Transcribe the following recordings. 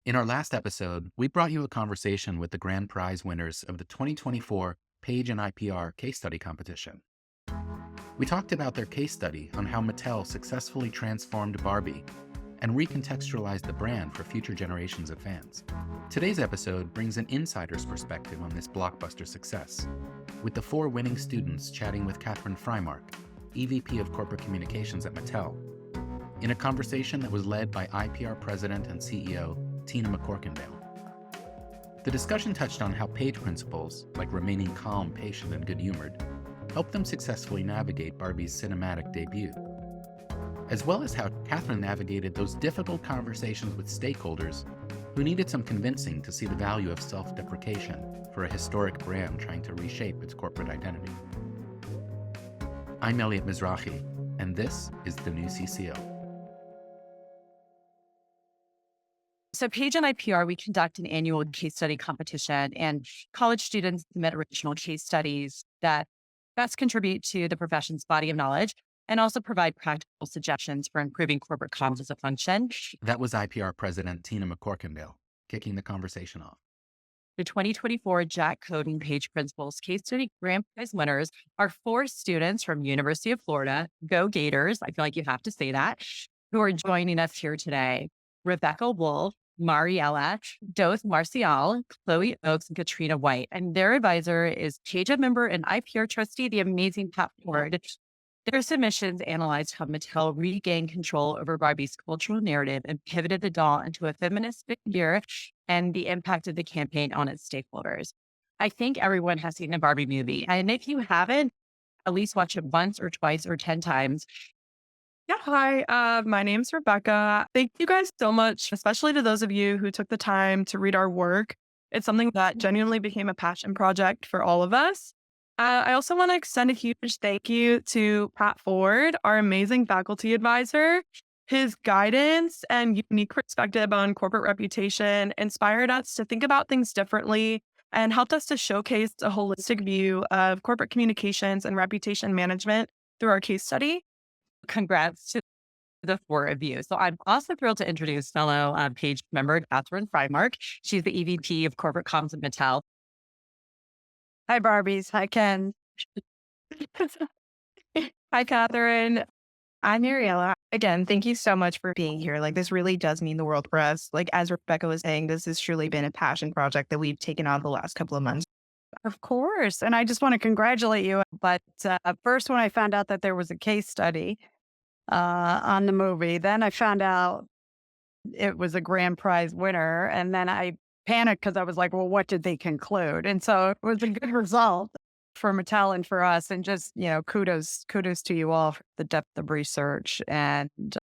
In our last episode, we brought you a conversation with the grand prize winners of the 2024 Page and IPR case study competition. We talked about their case study on how Mattel successfully transformed Barbie and recontextualized the brand for future generations of fans. Today's episode brings an insider's perspective on this blockbuster success, with the 4 winning students chatting with Katherine Frymark, EVP of Corporate Communications at Mattel, in a conversation that was led by IPR President and CEO Tina McCorkindale. The discussion touched on how Page principles, like remaining calm, patient, and good-humored, helped them successfully navigate Barbie's cinematic debut, as well as how Katherine navigated those difficult conversations with stakeholders who needed some convincing to see the value of self-deprecation for a historic brand trying to reshape its corporate identity. I'm Elliot Mizrahi, and this is the new CCO. So Page and IPR, we conduct an annual case study competition, and college students submit original case studies that best contribute to the profession's body of knowledge and also provide practical suggestions for improving corporate comms as a function. That was IPR President Tina McCorkindale kicking the conversation off. The 2024 Jack Coding Page Principles Case Study Grand Prize winners are 4 students from University of Florida, Go Gators, I feel like you have to say that, who are joining us here today. Rebecca Wolf, Mariella, Doth Marcial, Chloe Oakes, and Katrina White. And their advisor is Page member and IPR trustee, the amazing Pat Ford. Their submissions analyzed how Mattel regained control over Barbie's cultural narrative and pivoted the doll into a feminist figure and the impact of the campaign on its stakeholders. I think everyone has seen the Barbie movie. And if you haven't, at least watch it once or twice or 10 times. Yeah, hi. My name's Rebecca. Thank you guys so much, especially to those of you who took the time to read our work. It's something that genuinely became a passion project for all of us. I also want to extend a huge thank you to Pat Ford, our amazing faculty advisor. His guidance and unique perspective on corporate reputation inspired us to think about things differently and helped us to showcase a holistic view of corporate communications and reputation management through our case study. Congrats to the 4 of you. So I'm also thrilled to introduce fellow Page member Katherine Frymark. She's the EVP of Corporate Comms at Mattel. Hi, Barbies. Hi, Ken. Hi, Katherine. I'm Mariella. Again, thank you so much for being here. This really does mean the world for us. As Rebecca was saying, this has truly been a passion project that we've taken on the last couple of months. Of course. And I just want to congratulate you. But first, when I found out that there was a case study on the movie, then I found out it was a grand prize winner. And then I panicked because I was like, well, what did they conclude? And so it was a good result for Mattel and for us. And just, kudos to you all for the depth of research and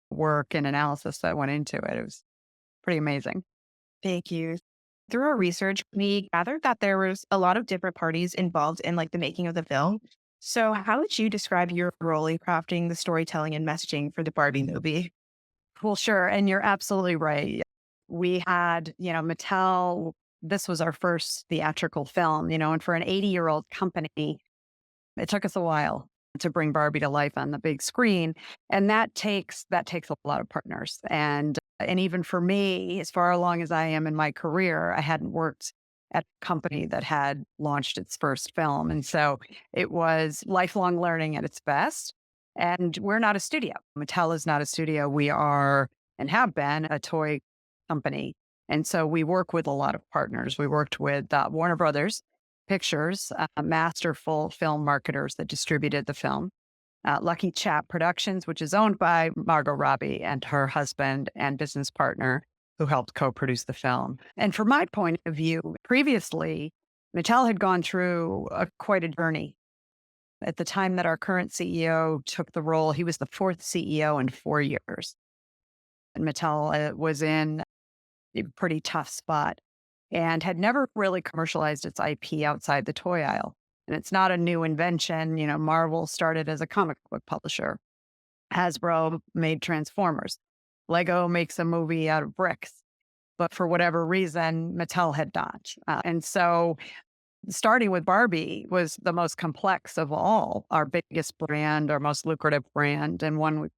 work and analysis that went into it. It was pretty amazing. Thank you. Through our research, we gathered that there was a lot of different parties involved in the making of the film. So how would you describe your role in crafting the storytelling and messaging for the Barbie movie? Well, sure. And you're absolutely right. We had, Mattel, this was our first theatrical film, and for an 80-year-old company, it took us a while to bring Barbie to life on the big screen. And that takes a lot of partners. And even for me, as far along as I am in my career, I hadn't worked at a company that had launched its first film. And so it was lifelong learning at its best. And we're not a studio. Mattel is not a studio. We are, and have been, a toy company. And so we work with a lot of partners. We worked with Warner Brothers Pictures, masterful film marketers that distributed the film. Lucky Chap Productions, which is owned by Margot Robbie and her husband and business partner, who helped co-produce the film. And from my point of view, previously, Mattel had gone through quite a journey. At the time that our current CEO took the role, he was the 4th CEO in 4 years. And Mattel was in a pretty tough spot and had never really commercialized its IP outside the toy aisle. And it's not a new invention. Marvel started as a comic book publisher. Hasbro made Transformers. Lego makes a movie out of bricks. But for whatever reason, Mattel had not. And so starting with Barbie was the most complex of all, our biggest brand, our most lucrative brand, and one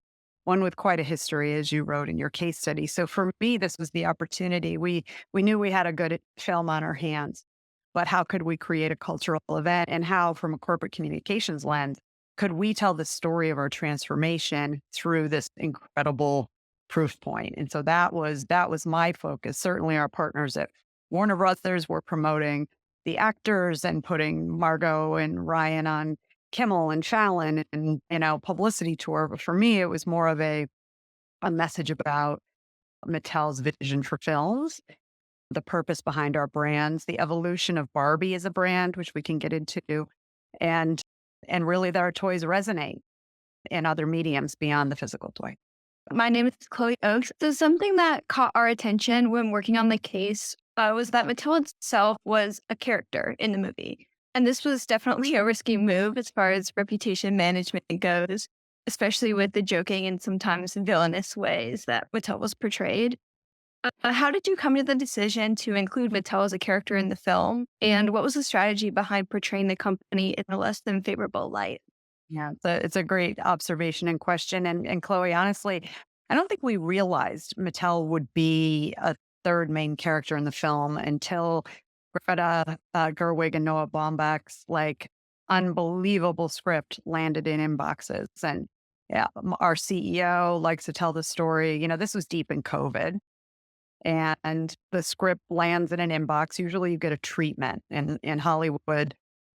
one with quite a history, as you wrote in your case study. So for me, this was the opportunity. We knew we had a good film on our hands, but how could we create a cultural event, and how, from a corporate communications lens, could we tell the story of our transformation through this incredible proof point? And so that was my focus. Certainly our partners at Warner Brothers were promoting the actors and putting Margot and Ryan on Kimmel and Fallon and, publicity tour. But for me, it was more of a message about Mattel's vision for films, the purpose behind our brands, the evolution of Barbie as a brand, which we can get into, and really that our toys resonate in other mediums beyond the physical toy. My name is Chloe Oakes. So something that caught our attention when working on the case was that Mattel itself was a character in the movie. And this was definitely a risky move as far as reputation management goes, especially with the joking and sometimes villainous ways that Mattel was portrayed. How did you come to the decision to include Mattel as a character in the film? And what was the strategy behind portraying the company in a less than favorable light? Yeah, it's a great observation and question. And Chloe, honestly, I don't think we realized Mattel would be a third main character in the film until Greta Gerwig and Noah Baumbach's unbelievable script landed in inboxes. And yeah, our CEO likes to tell the story. This was deep in COVID. And the script lands in an inbox. Usually you get a treatment. And in Hollywood,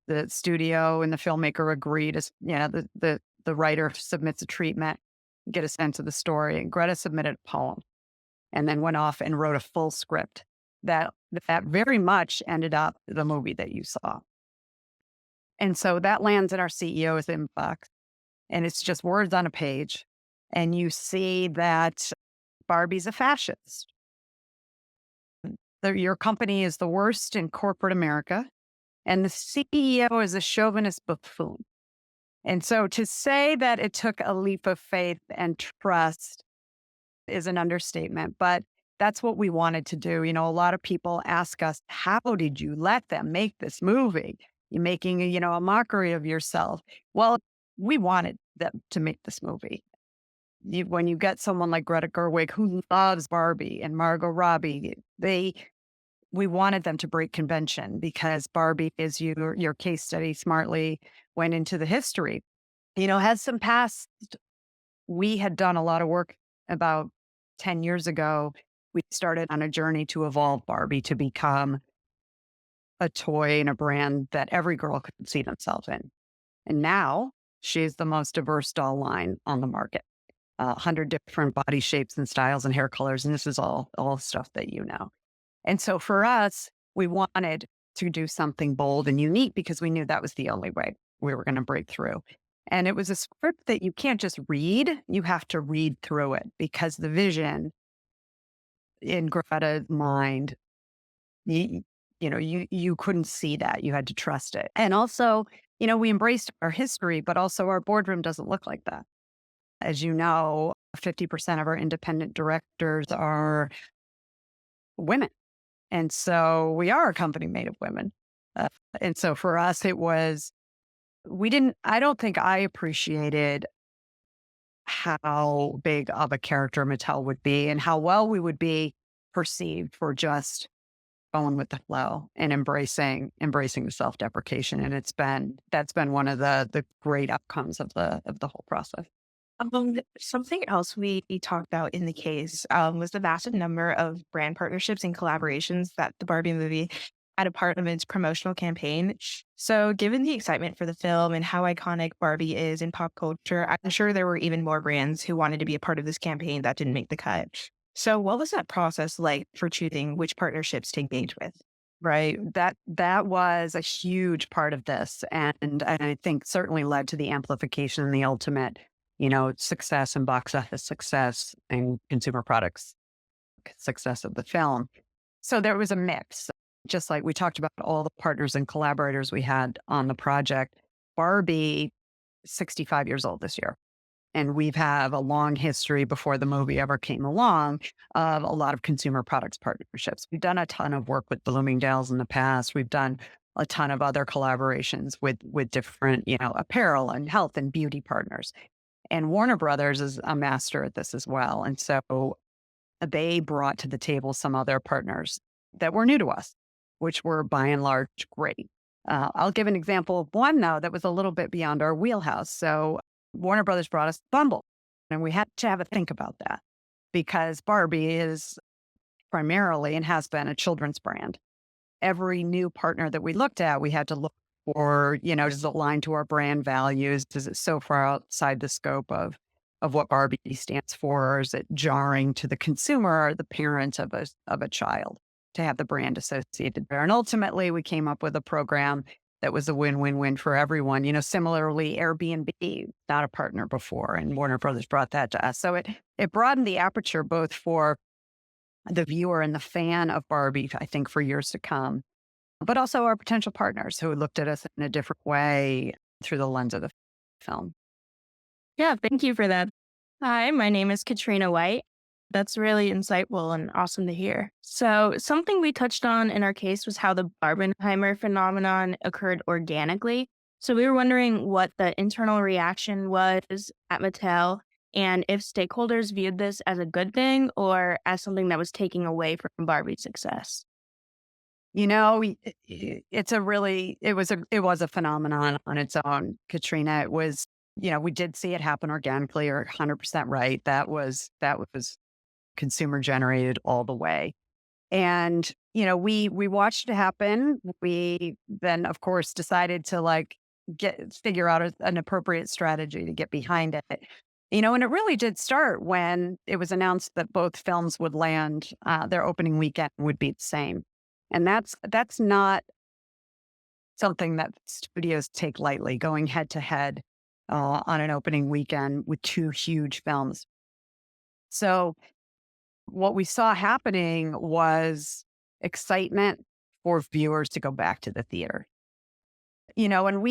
the studio and the filmmaker agree to, the writer submits a treatment, get a sense of the story. And Greta submitted a poem and then went off and wrote a full script that very much ended up the movie that you saw. And so that lands in our CEO's inbox, and it's just words on a page. And you see that Barbie's a fascist. Your company is the worst in corporate America, and the CEO is a chauvinist buffoon. And so to say that it took a leap of faith and trust is an understatement, but that's what we wanted to do. A lot of people ask us, how did you let them make this movie? You're making, a mockery of yourself. Well, we wanted them to make this movie. When you get someone like Greta Gerwig, who loves Barbie, and Margot Robbie, we wanted them to break convention, because Barbie, as your case study smartly went into the history, has some past. We had done a lot of work about 10 years ago. We started on a journey to evolve Barbie to become a toy and a brand that every girl could see themselves in. And now she's the most diverse doll line on the market. 100 different body shapes and styles and hair colors. And this is all stuff that you know. And so for us, we wanted to do something bold and unique, because we knew that was the only way we were going to break through. And it was a script that you can't just read, you have to read through it, because the vision in Greta's mind, you couldn't see that. You had to trust it. And also, we embraced our history, but also our boardroom doesn't look like that. As you know, 50% of our independent directors are women. And so we are a company made of women. And so for us, it was, I don't think I appreciated how big of a character Mattel would be and how well we would be perceived for just going with the flow and embracing the self-deprecation. And that's been one of the great outcomes of the whole process. Something else we talked about in the case was the massive number of brand partnerships and collaborations that the Barbie movie had a part of its promotional campaign. So given the excitement for the film and how iconic Barbie is in pop culture, I'm sure there were even more brands who wanted to be a part of this campaign that didn't make the cut. So what was that process like for choosing which partnerships to engage with? Right. That was a huge part of this. And I think certainly led to the amplification and the ultimate, success and box office success and consumer products success of the film. So there was a mix. Just like we talked about all the partners and collaborators we had on the project. Barbie, 65 years old this year. And we've had a long history before the movie ever came along of a lot of consumer products partnerships. We've done a ton of work with Bloomingdale's in the past. We've done a ton of other collaborations with different, apparel and health and beauty partners. And Warner Brothers is a master at this as well. And so they brought to the table some other partners that were new to us, which were by and large great. I'll give an example of one, though, that was a little bit beyond our wheelhouse. So Warner Brothers brought us Bumble, and we had to have a think about that because Barbie is primarily and has been a children's brand. Every new partner that we looked at, we had to look for, does it align to our brand values? Is it so far outside the scope of what Barbie stands for? Or is it jarring to the consumer or the parent of a child to have the brand associated there? And ultimately, we came up with a program that was a win-win-win for everyone. Similarly, Airbnb, not a partner before, and Warner Brothers brought that to us. So it broadened the aperture both for the viewer and the fan of Barbie, I think, for years to come, but also our potential partners who looked at us in a different way through the lens of the film. Yeah, thank you for that. Hi, my name is Katrina White. That's really insightful and awesome to hear. So, something we touched on in our case was how the Barbenheimer phenomenon occurred organically. So, we were wondering what the internal reaction was at Mattel and if stakeholders viewed this as a good thing or as something that was taking away from Barbie's success. It was a phenomenon on its own, Katrina. It was, we did see it happen organically. You're 100% right. That was consumer generated all the way. And, we watched it happen. We then, of course, decided to figure out an appropriate strategy to get behind it. And it really did start when it was announced that both films would land, their opening weekend would be the same. And that's not something that studios take lightly, going head to head on an opening weekend with two huge films. So what we saw happening was excitement for viewers to go back to the theater. And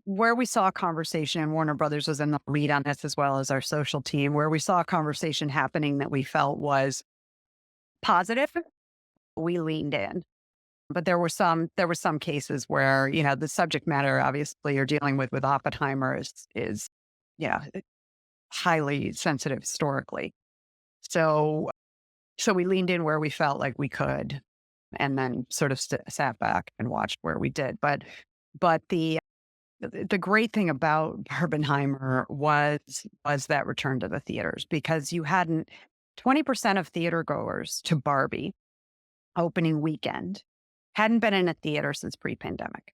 where we saw a conversation, and Warner Brothers was in the lead on this as well as our social team, where we saw a conversation happening that we felt was positive, we leaned in. But there were some cases where, the subject matter, obviously, you're dealing with Oppenheimer is highly sensitive historically. So we leaned in where we felt like we could, and then sort of sat back and watched where we did. But the great thing about Barbenheimer was that return to the theaters, because 20% of theater goers to Barbie opening weekend hadn't been in a theater since pre-pandemic.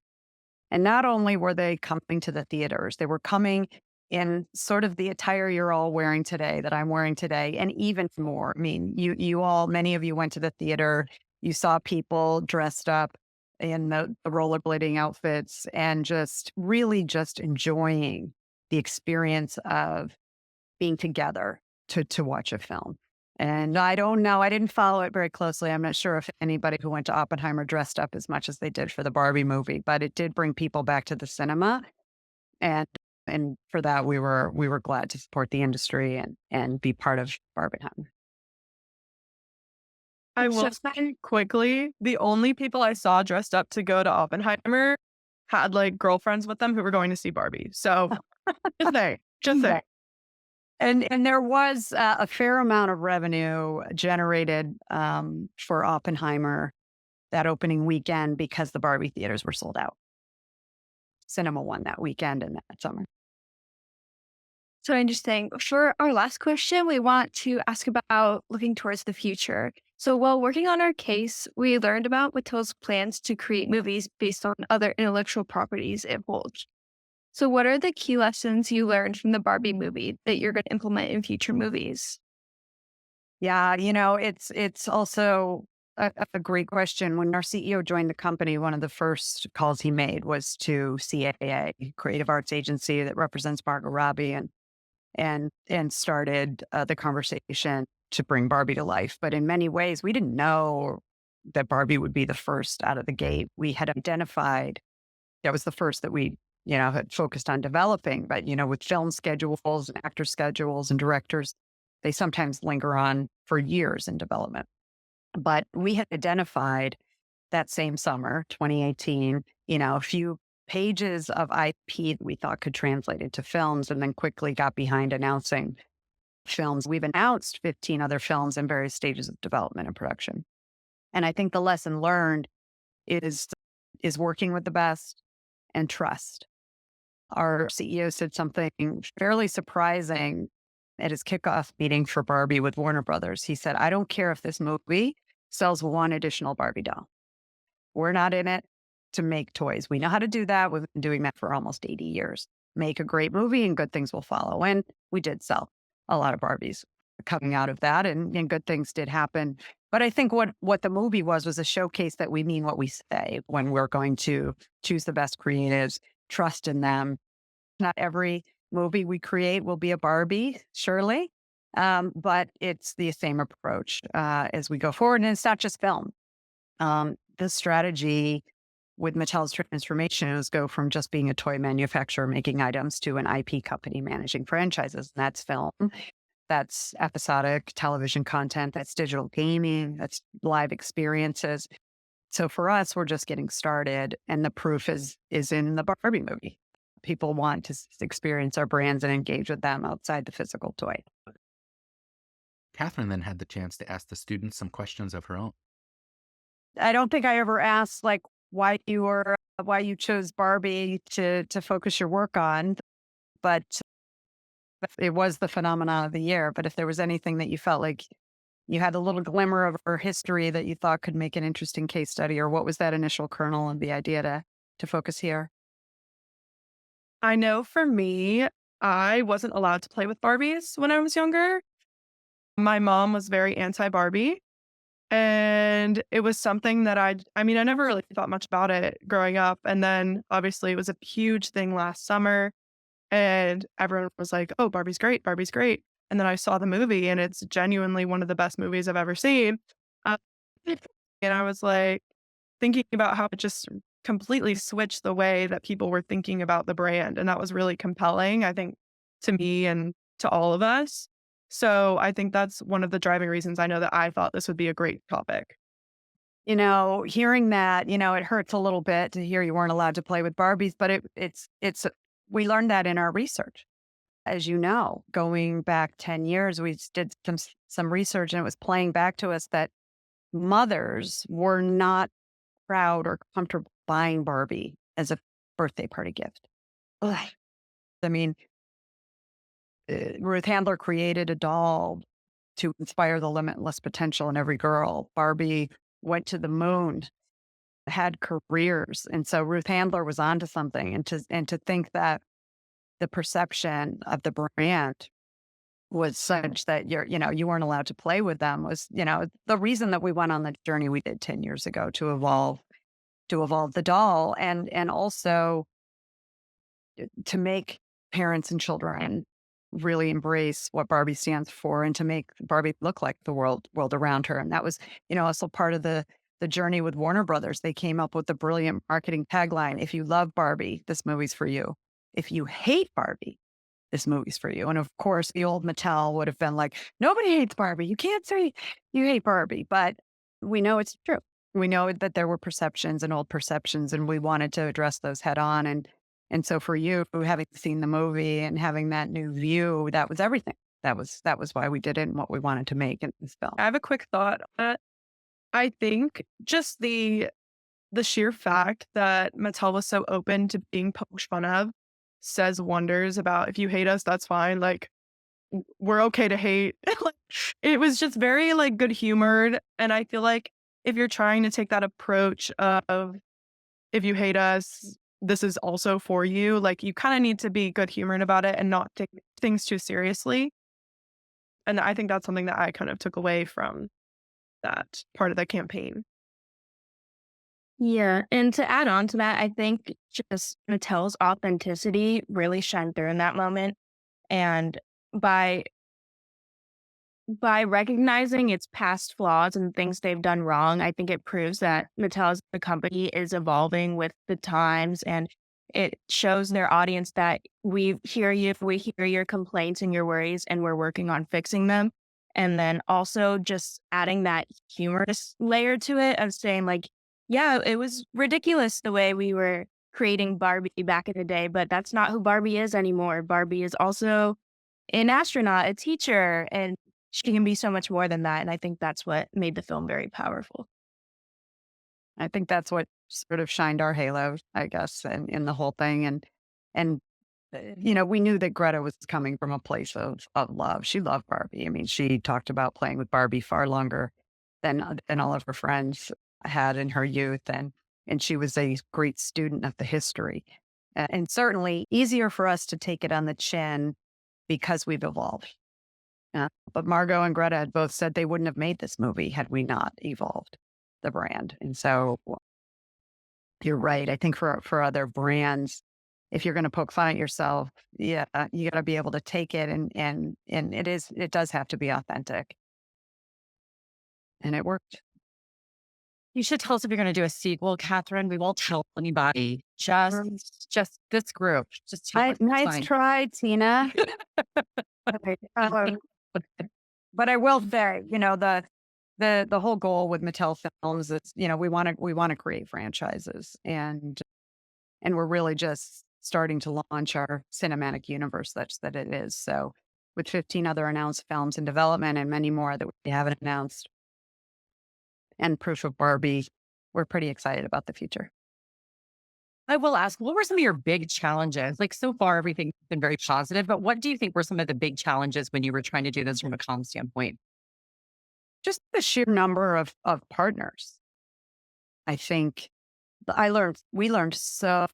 And not only were they coming to the theaters, they were coming in sort of the attire you're all wearing today, that I'm wearing today, and even more. I mean, many of you went to the theater, you saw people dressed up in the rollerblading outfits and just really just enjoying the experience of being together to watch a film. And I don't know, I didn't follow it very closely. I'm not sure if anybody who went to Oppenheimer dressed up as much as they did for the Barbie movie, but it did bring people back to the cinema. And for that, we were glad to support the industry and be part of Barbenheimer. I will say quickly, the only people I saw dressed up to go to Oppenheimer had girlfriends with them who were going to see Barbie. So just say. And there was a fair amount of revenue generated for Oppenheimer that opening weekend because the Barbie theaters were sold out. Cinema won that weekend and that summer. So interesting. For our last question, we want to ask about looking towards the future. So while working on our case, we learned about Mattel's plans to create movies based on other intellectual properties it holds. So what are the key lessons you learned from the Barbie movie that you're going to implement in future movies? Yeah, it's also a great question. When our CEO joined the company, one of the first calls he made was to CAA, Creative Arts Agency that represents Margot, Robbie, and started the conversation to bring Barbie to life. But in many ways, we didn't know that Barbie would be the first out of the gate. We had identified that was the first that we had focused on developing. But, with film schedules and actor schedules and directors, they sometimes linger on for years in development. But we had identified that same summer, 2018, a few pages of IP that we thought could translate into films, and then quickly got behind announcing films. We've announced 15 other films in various stages of development and production. And I think the lesson learned is working with the best and trust. Our CEO said something fairly surprising at his kickoff meeting for Barbie with Warner Brothers. He said, I don't care if this movie sells one additional Barbie doll. We're not in it to make toys. We know how to do that. We've been doing that for almost 80 years. Make a great movie and good things will follow. And we did sell a lot of Barbies coming out of that, and good things did happen. But I think what the movie was a showcase that we mean what we say when we're going to choose the best creatives, trust in them. Not every movie we create will be a Barbie, surely, but it's the same approach as we go forward. And it's not just film. The strategy with Mattel's transformation is go from just being a toy manufacturer making items to an IP company managing franchises. And that's film, that's episodic television content, that's digital gaming, that's live experiences. So for us, we're just getting started, and the proof is in the Barbie movie. People want to experience our brands and engage with them outside the physical toy. Katherine then had the chance to ask the students some questions of her own. I don't think I ever asked why you chose Barbie to focus your work on, but it was the phenomenon of the year. But if there was anything that you felt like you had a little glimmer of her history that you thought could make an interesting case study, or what was that initial kernel of the idea to focus here? I know for me, I wasn't allowed to play with Barbies when I was younger. My mom was very anti-Barbie. And it was something that I never really thought much about it growing up. And then obviously it was a huge thing last summer. And everyone was like, oh, Barbie's great. Barbie's great. And then I saw the movie, and it's genuinely one of the best movies I've ever seen. And I was like thinking about how it just completely switched the way that people were thinking about the brand. And that was really compelling, I think, to me and to all of us. So I think that's one of the driving reasons I know that I thought this would be a great topic. Hearing that, it hurts a little bit to hear you weren't allowed to play with Barbies, but we learned that in our research. As you know, going back 10 years, we did some research, and it was playing back to us that mothers were not proud or comfortable buying Barbie as a birthday party gift. Ugh. Ruth Handler created a doll to inspire the limitless potential in every girl. Barbie went to the moon, had careers. And so Ruth Handler was onto something. And to think that the perception of the brand was such that you weren't allowed to play with them was, the reason that we went on the journey we did 10 years ago to evolve the doll, and also to make parents and children really embrace what Barbie stands for, and to make Barbie look like the world around her. And that was, also part of the journey with Warner Brothers. They came up with the brilliant marketing tagline: if you love Barbie, this movie's for you. If you hate Barbie, this movie's for you. And of course, the old Mattel would have been like, nobody hates Barbie. You can't say you hate Barbie. But we know it's true. We know that there were perceptions and old perceptions, and we wanted to address those head on. And so for you, having seen the movie and having that new view, that was everything. That was why we did it and what we wanted to make in this film. I have a quick thought. I think just the sheer fact that Mattel was so open to being poked fun of says wonders about, if you hate us, that's fine. We're okay to hate. It was just very good humored. And I feel like if you're trying to take that approach of, if you hate us, this is also for you, you kind of need to be good humored about it and not take things too seriously. And I think that's something that I kind of took away from that part of the campaign. Yeah. And to add on to that, I think just Mattel's authenticity really shined through in that moment. And by recognizing its past flaws and things they've done wrong, I think it proves that Mattel as a company is evolving with the times, and it shows their audience that we hear you, we hear your complaints and your worries, and we're working on fixing them. And then also just adding that humorous layer to it of saying yeah, it was ridiculous the way we were creating Barbie back in the day, but that's not who Barbie is anymore. Barbie is also an astronaut, a teacher, and she can be so much more than that. And I think that's what made the film very powerful. I think that's what sort of shined our halo, I guess, in the whole thing. And we knew that Greta was coming from a place of love. She loved Barbie. I mean, she talked about playing with Barbie far longer than all of her friends had in her youth, and she was a great student of the history, and certainly easier for us to take it on the chin because we've evolved. But Margot and Greta had both said they wouldn't have made this movie had we not evolved the brand. And so you're right. I think for other brands, if you're going to poke fun at yourself, yeah, you got to be able to take it, and it does have to be authentic. And it worked. You should tell us if you're going to do a sequel, Catherine. We won't tell anybody. Just this group. Just Nice try, Tina. But I will say, the whole goal with Mattel Films is, we want to create franchises, and we're really just starting to launch our cinematic universe such that it is. So with 15 other announced films in development and many more that we haven't announced, and proof of Barbie, we're pretty excited about the future. I will ask, what were some of your big challenges? Like, so far, everything's been very positive, but what do you think were some of the big challenges when you were trying to do this from a comm standpoint? Just the sheer number of partners. I think we learned so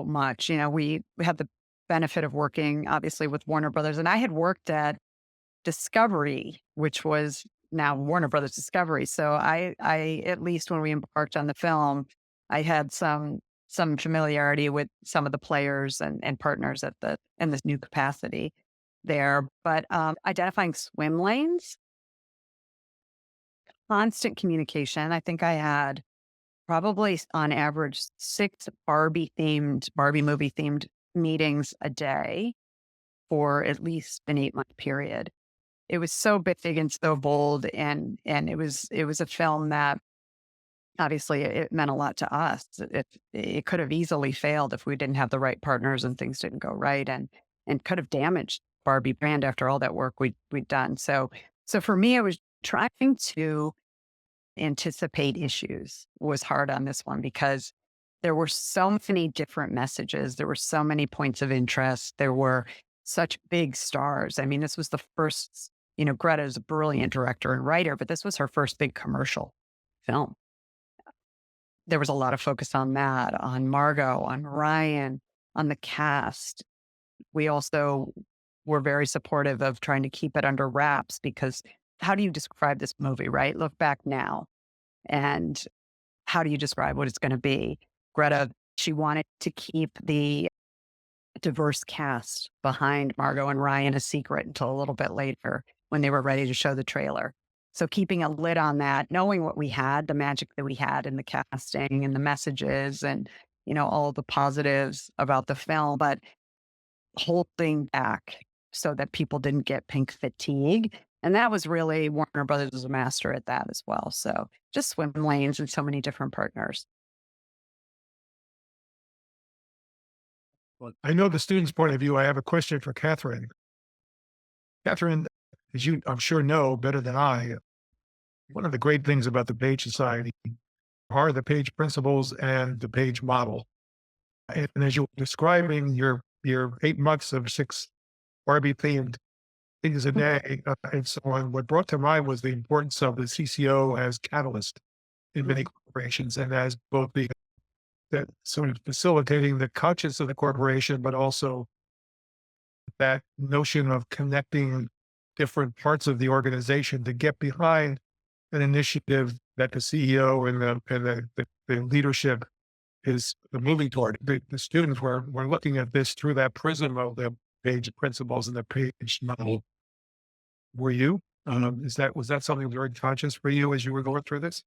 much. We had the benefit of working obviously with Warner Brothers, and I had worked at Discovery, which was now Warner Brothers Discovery. So I at least when we embarked on the film, I had some familiarity with some of the players and partners in this new capacity there. But identifying swim lanes, constant communication. I think I had probably on average 6 Barbie movie themed meetings a day for at least an 8-month period. It was so big and so bold, and it was a film that obviously it meant a lot to us. It could have easily failed if we didn't have the right partners and things didn't go right, and could have damaged Barbie brand after all that work we'd done. So for me, it was trying to anticipate issues was hard on this one because there were so many different messages. There were so many points of interest. There were such big stars. I mean, this was the first, Greta is a brilliant director and writer, but this was her first big commercial film. There was a lot of focus on that, on Margot, on Ryan, on the cast. We also were very supportive of trying to keep it under wraps because how do you describe this movie, right? Look back now. And how do you describe what it's going to be? Greta, she wanted to keep the diverse cast behind Margot and Ryan a secret until a little bit later when they were ready to show the trailer. So keeping a lid on that, knowing what we had, the magic that we had in the casting and the messages and, all the positives about the film, but holding back so that people didn't get pink fatigue. And that was really, Warner Brothers was a master at that as well. So just swim lanes and so many different partners. Well, I know the student's point of view. I have a question for Catherine. Catherine, as you I'm sure know better than I, one of the great things about the Page Society are the Page principles and the Page model. And as you were describing your 8 months of 6 Barbie themed things a day, and so on, what brought to mind was the importance of the CCO as catalyst in many corporations and as both that sort of facilitating the conscience of the corporation, but also that notion of connecting different parts of the organization to get behind an initiative that the CEO and the leadership is moving toward. The students were looking at this through that prism of the Page principles and the Page model. Were you? Was that something very conscious for you as you were going through this?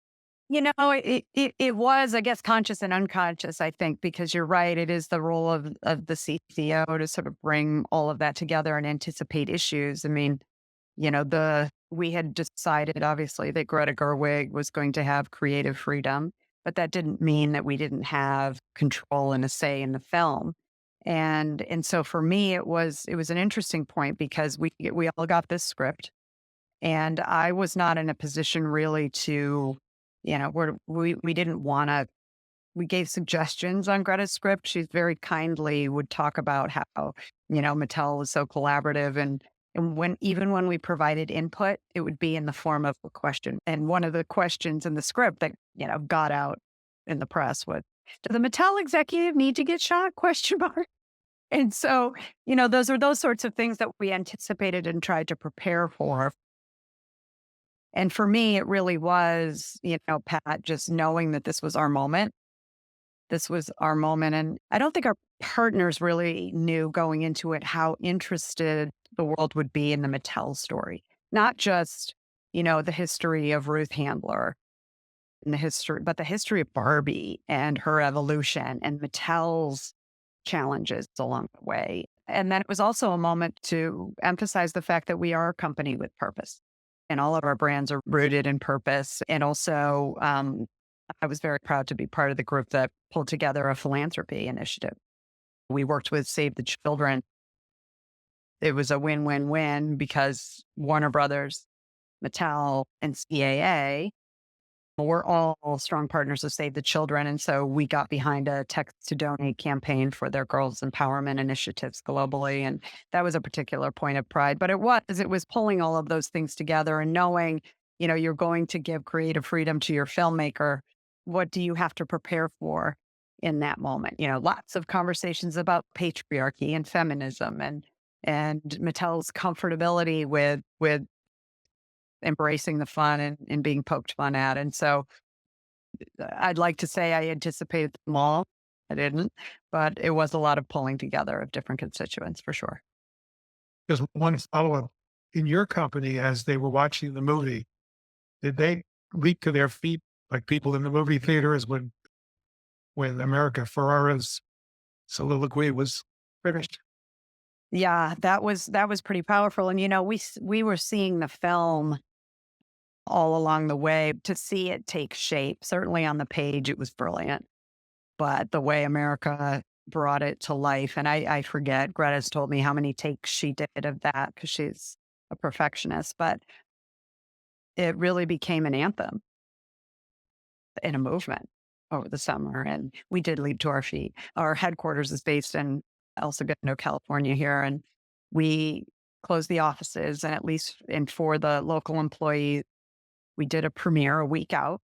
It was, I guess, conscious and unconscious, I think, because you're right. It is the role of the CCO to sort of bring all of that together and anticipate issues. I mean, we had decided, obviously, that Greta Gerwig was going to have creative freedom. but that didn't mean that we didn't have control and a say in the film. And so for me, it was an interesting point because we all got this script, and I was not in a position really to, we didn't want to. We gave suggestions on Greta's script. She very kindly would talk about how, Mattel was so collaborative, and even when we provided input, it would be in the form of a question. And one of the questions in the script that, got out in the press was, "Does the Mattel executive need to get shot?" Question mark. And so, those are those sorts of things that we anticipated and tried to prepare for. And for me, it really was, Pat, just knowing that this was our moment. This was our moment. And I don't think our partners really knew going into it how interested the world would be in the Mattel story. Not just, the history of Ruth Handler and but the history of Barbie and her evolution and Mattel's challenges along the way. And then it was also a moment to emphasize the fact that we are a company with purpose, and all of our brands are rooted in purpose. And also, I was very proud to be part of the group that pulled together a philanthropy initiative. We worked with Save the Children. It was a win-win-win because Warner Brothers, Mattel, and CAA were all strong partners of Save the Children. And so we got behind a Text to Donate campaign for their girls' empowerment initiatives globally. And that was a particular point of pride. But it was pulling all of those things together and knowing, you're going to give creative freedom to your filmmaker. What do you have to prepare for in that moment? Lots of conversations about patriarchy and feminism and Mattel's comfortability with embracing the fun and being poked fun at. And so I'd like to say I anticipated them all. I didn't, but it was a lot of pulling together of different constituents for sure. Just one follow-up. In your company, as they were watching the movie, did they leap to their feet like people in the movie theaters when America Ferrera's soliloquy was finished? Yeah, that was pretty powerful. And, we were seeing the film all along the way to see it take shape. Certainly on the page, it was brilliant. But the way America brought it to life, and I forget, Greta's told me how many takes she did of that because she's a perfectionist, but it really became an anthem in a movement over the summer. And we did leap to our feet. Our headquarters is based in El Segundo, California here. And we closed the offices, and for the local employees, we did a premiere a week out,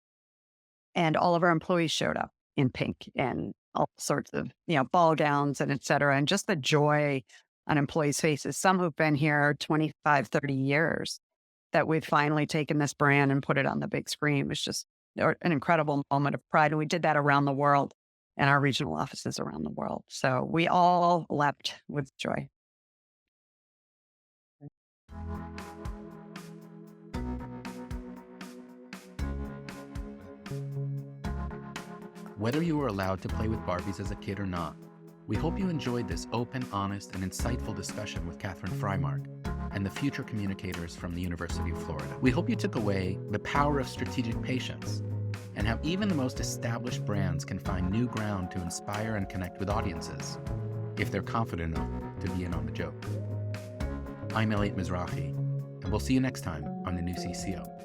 and all of our employees showed up in pink and all sorts of, ball gowns and et cetera. And just the joy on employees' faces, some who've been here 25, 30 years, that we've finally taken this brand and put it on the big screen was just an incredible moment of pride. And we did that around the world and our regional offices around the world. So we all leapt with joy. Whether you were allowed to play with Barbies as a kid or not, we hope you enjoyed this open, honest, and insightful discussion with Katherine Frymark and the future communicators from the University of Florida. We hope you took away the power of strategic patience and how even the most established brands can find new ground to inspire and connect with audiences if they're confident enough to be in on the joke. I'm Elliot Mizrahi, and we'll see you next time on the new CCO.